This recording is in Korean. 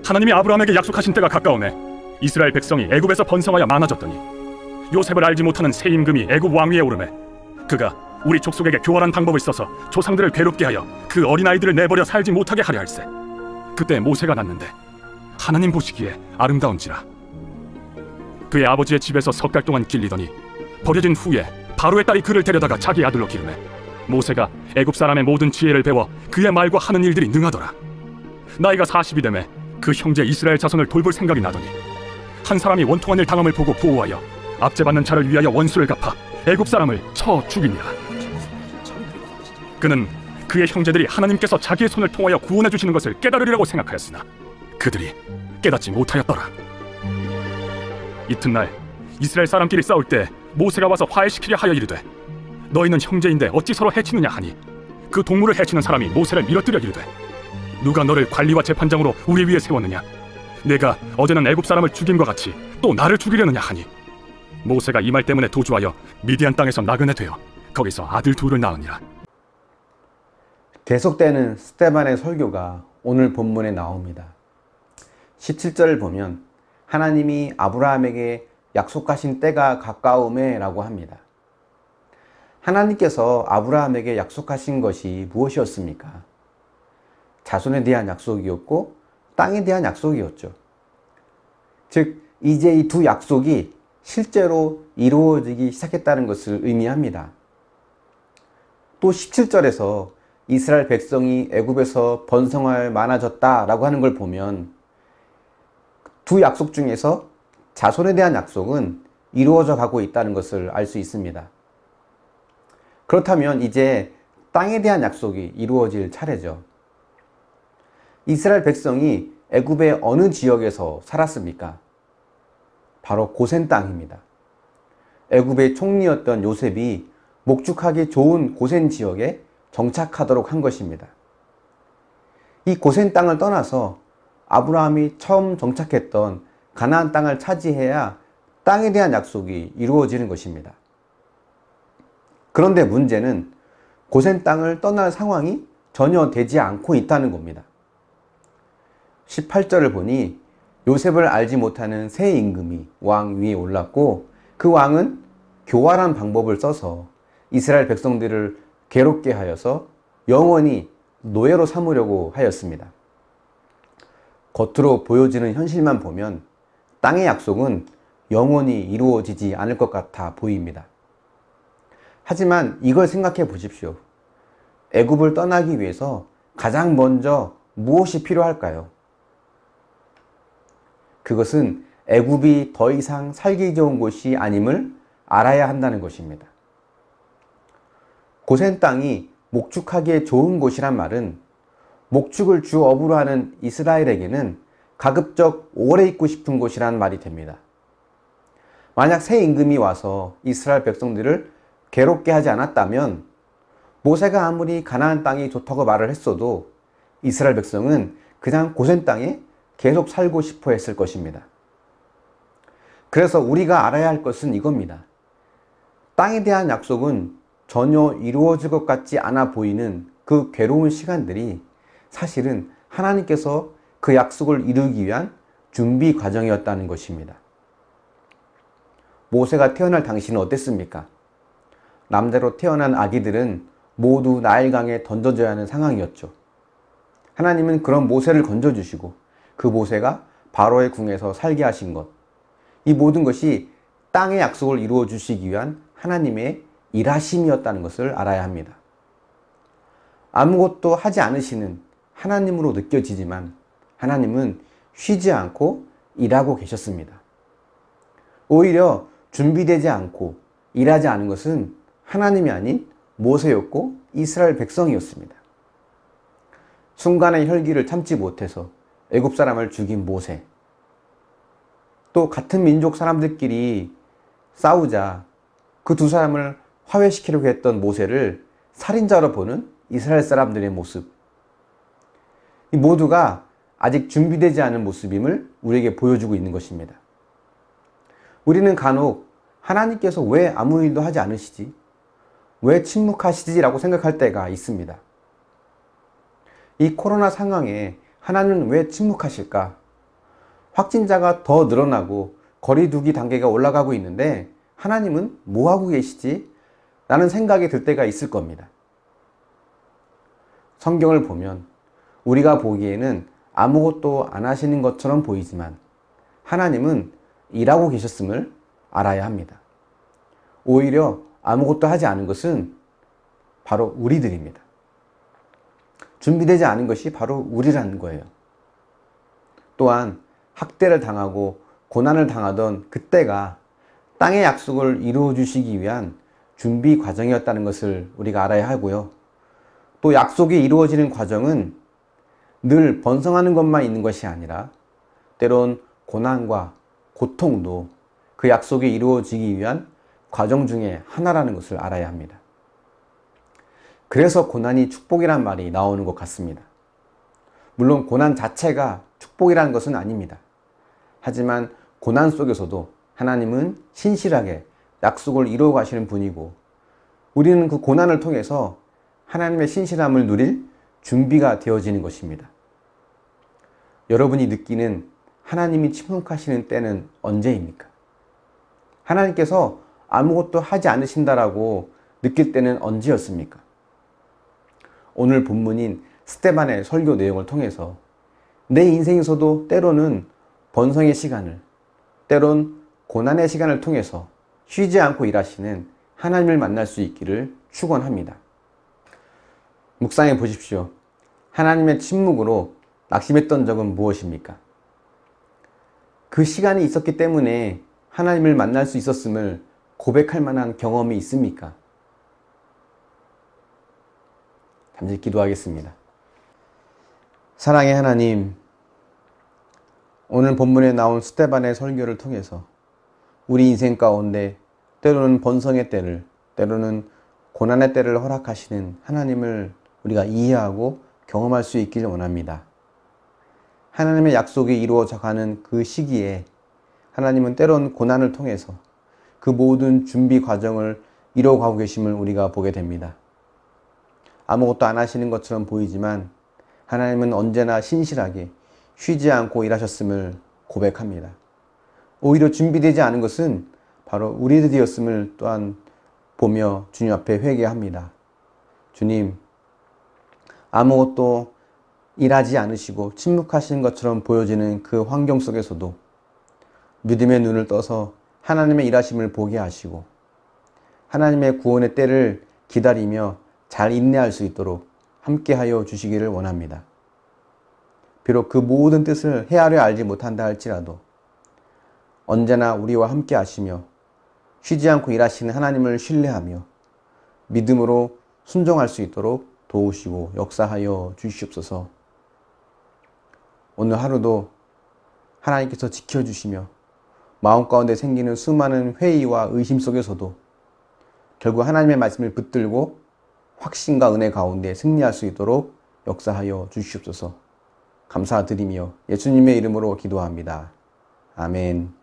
하나님이 아브라함에게 약속하신 때가 가까우매 이스라엘 백성이 애굽에서 번성하여 많아졌더니 요셉을 알지 못하는 새 임금이 애굽 왕위에 오르매 그가 우리 족속에게 교활한 방법을 써서 조상들을 괴롭게 하여 그 어린아이들을 내버려 살지 못하게 하려 할세. 그때 모세가 났는데 하나님 보시기에 아름다운지라. 그의 아버지의 집에서 석 달 동안 길리더니 버려진 후에 바로의 딸이 그를 데려다가 자기 아들로 기르매 모세가 애굽 사람의 모든 지혜를 배워 그의 말과 하는 일들이 능하더라. 나이가 40이 되매 그 형제 이스라엘 자손을 돌볼 생각이 나더니 한 사람이 원통한 일 당함을 보고 보호하여 압제받는 자를 위하여 원수를 갚아 애굽 사람을 쳐 죽이니라. 그는 그의 형제들이 하나님께서 자기의 손을 통하여 구원해 주시는 것을 깨달으리라고 생각하였으나 그들이 깨닫지 못하였더라. 이튿날 이스라엘 사람끼리 싸울 때 모세가 와서 화해시키려 하여 이르되 너희는 형제인데 어찌 서로 해치느냐 하니 그 동물을 해치는 사람이 모세를 밀어뜨려 이르되 누가 너를 관리와 재판장으로 우리 위에 세웠느냐? 내가 어제는 애굽 사람을 죽임과 같이 또 나를 죽이려느냐 하니 모세가 이 말 때문에 도주하여 미디안 땅에서 나그네 되어 거기서 아들 둘을 낳으니라. 계속되는 스데반의 설교가 오늘 본문에 나옵니다. 17절을 보면 하나님이 아브라함에게 약속하신 때가 가까우매 라고 합니다. 하나님께서 아브라함에게 약속하신 것이 무엇이었습니까? 자손에 대한 약속이었고 땅에 대한 약속이었죠. 즉 이제 이 두 약속이 실제로 이루어지기 시작했다는 것을 의미합니다. 또 17절에서 이스라엘 백성이 애굽에서 번성하여 많아졌다라고 하는 걸 보면 두 약속 중에서 자손에 대한 약속은 이루어져 가고 있다는 것을 알 수 있습니다. 그렇다면 이제 땅에 대한 약속이 이루어질 차례죠. 이스라엘 백성이 애굽의 어느 지역에서 살았습니까? 바로 고센 땅입니다. 애굽의 총리였던 요셉이 목축하기 좋은 고센 지역에 정착하도록 한 것입니다. 이 고센 땅을 떠나서 아브라함이 처음 정착했던 가나안 땅을 차지해야 땅에 대한 약속이 이루어지는 것입니다. 그런데 문제는 고센 땅을 떠날 상황이 전혀 되지 않고 있다는 겁니다. 18절을 보니 요셉을 알지 못하는 새 임금이 왕 위에 올랐고 그 왕은 교활한 방법을 써서 이스라엘 백성들을 괴롭게 하여서 영원히 노예로 삼으려고 하였습니다. 겉으로 보여지는 현실만 보면 땅의 약속은 영원히 이루어지지 않을 것 같아 보입니다. 하지만 이걸 생각해 보십시오. 애굽을 떠나기 위해서 가장 먼저 무엇이 필요할까요? 그것은 애굽이 더 이상 살기 좋은 곳이 아님을 알아야 한다는 것입니다. 고센 땅이 목축하기에 좋은 곳이란 말은 목축을 주 업으로 하는 이스라엘에게는 가급적 오래 있고 싶은 곳이란 말이 됩니다. 만약 새 임금이 와서 이스라엘 백성들을 괴롭게 하지 않았다면 모세가 아무리 가나안 땅이 좋다고 말을 했어도 이스라엘 백성은 그냥 고센 땅에 계속 살고 싶어 했을 것입니다. 그래서 우리가 알아야 할 것은 이겁니다. 땅에 대한 약속은 전혀 이루어질 것 같지 않아 보이는 그 괴로운 시간들이 사실은 하나님께서 그 약속을 이루기 위한 준비 과정이었다는 것입니다. 모세가 태어날 당시는 어땠습니까? 남자로 태어난 아기들은 모두 나일강에 던져져야 하는 상황이었죠. 하나님은 그런 모세를 건져주시고 그 모세가 바로의 궁에서 살게 하신 것, 이 모든 것이 땅의 약속을 이루어 주시기 위한 하나님의 일하심이었다는 것을 알아야 합니다. 아무것도 하지 않으시는 하나님으로 느껴지지만 하나님은 쉬지 않고 일하고 계셨습니다. 오히려 준비되지 않고 일하지 않은 것은 하나님이 아닌 모세였고 이스라엘 백성이었습니다. 순간의 혈기를 참지 못해서 애굽 사람을 죽인 모세, 또 같은 민족 사람들끼리 싸우자 그 두 사람을 화해시키려고 했던 모세를 살인자로 보는 이스라엘 사람들의 모습, 이 모두가 아직 준비되지 않은 모습임을 우리에게 보여주고 있는 것입니다. 우리는 간혹 하나님께서 왜 아무 일도 하지 않으시지? 왜 침묵하시지? 라고 생각할 때가 있습니다. 이 코로나 상황에 하나님은 왜 침묵하실까? 확진자가 더 늘어나고 거리두기 단계가 올라가고 있는데 하나님은 뭐 하고 계시지? 라는 생각이 들 때가 있을 겁니다. 성경을 보면 우리가 보기에는 아무것도 안 하시는 것처럼 보이지만 하나님은 일하고 계셨음을 알아야 합니다. 오히려 아무것도 하지 않은 것은 바로 우리들입니다. 준비되지 않은 것이 바로 우리라는 거예요. 또한 학대를 당하고 고난을 당하던 그때가 땅의 약속을 이루어 주시기 위한 준비 과정이었다는 것을 우리가 알아야 하고요. 또 약속이 이루어지는 과정은 늘 번성하는 것만 있는 것이 아니라 때론 고난과 고통도 그 약속이 이루어지기 위한 과정 중에 하나라는 것을 알아야 합니다. 그래서 고난이 축복이란 말이 나오는 것 같습니다. 물론 고난 자체가 축복이라는 것은 아닙니다. 하지만 고난 속에서도 하나님은 신실하게 약속을 이루어 가시는 분이고 우리는 그 고난을 통해서 하나님의 신실함을 누릴 준비가 되어지는 것입니다. 여러분이 느끼는 하나님이 침묵하시는 때는 언제입니까? 하나님께서 아무것도 하지 않으신다라고 느낄 때는 언제였습니까? 오늘 본문인 스데반의 설교 내용을 통해서 내 인생에서도 때로는 번성의 시간을, 때론 고난의 시간을 통해서 쉬지 않고 일하시는 하나님을 만날 수 있기를 축원합니다. 묵상해 보십시오. 하나님의 침묵으로 낙심했던 적은 무엇입니까? 그 시간이 있었기 때문에 하나님을 만날 수 있었음을 고백할 만한 경험이 있습니까? 잠시 기도하겠습니다. 사랑의 하나님, 오늘 본문에 나온 스데반의 설교를 통해서 우리 인생 가운데 때로는 번성의 때를, 때로는 고난의 때를 허락하시는 하나님을 우리가 이해하고 경험할 수 있기를 원합니다. 하나님의 약속이 이루어져 가는 그 시기에 하나님은 때론 고난을 통해서 그 모든 준비 과정을 이루어가고 계심을 우리가 보게 됩니다. 아무것도 안 하시는 것처럼 보이지만 하나님은 언제나 신실하게 쉬지 않고 일하셨음을 고백합니다. 오히려 준비되지 않은 것은 바로 우리들이었음을 또한 보며 주님 앞에 회개합니다. 주님, 아무것도 일하지 않으시고 침묵하시는 것처럼 보여지는 그 환경 속에서도 믿음의 눈을 떠서 하나님의 일하심을 보게 하시고 하나님의 구원의 때를 기다리며 잘 인내할 수 있도록 함께하여 주시기를 원합니다. 비록 그 모든 뜻을 헤아려 알지 못한다 할지라도 언제나 우리와 함께 하시며 쉬지 않고 일하시는 하나님을 신뢰하며 믿음으로 순종할 수 있도록 도우시고 역사하여 주시옵소서. 오늘 하루도 하나님께서 지켜주시며 마음 가운데 생기는 수많은 회의와 의심 속에서도 결국 하나님의 말씀을 붙들고 확신과 은혜 가운데 승리할 수 있도록 역사하여 주시옵소서. 감사드리며 예수님의 이름으로 기도합니다. 아멘.